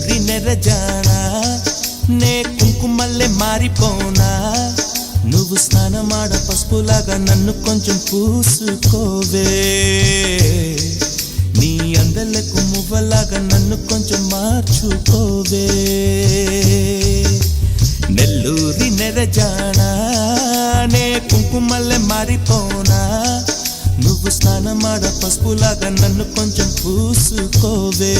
నెల్లూరి నెరజానా నే కుంకుమల్లె మారిపోనా నువ్వు స్నానమాడ పసుపులాగా నన్ను కొంచెం పూసుకోవే నీ అందలకు మువ్వలాగా నన్ను కొంచెం మార్చుకోవే నెల్లూరి నెరజానా నే కుంకుమల్లె మారిపోనా నువ్వు స్నానమాడ పసుపులాగా నన్ను కొంచెం పూసుకోవే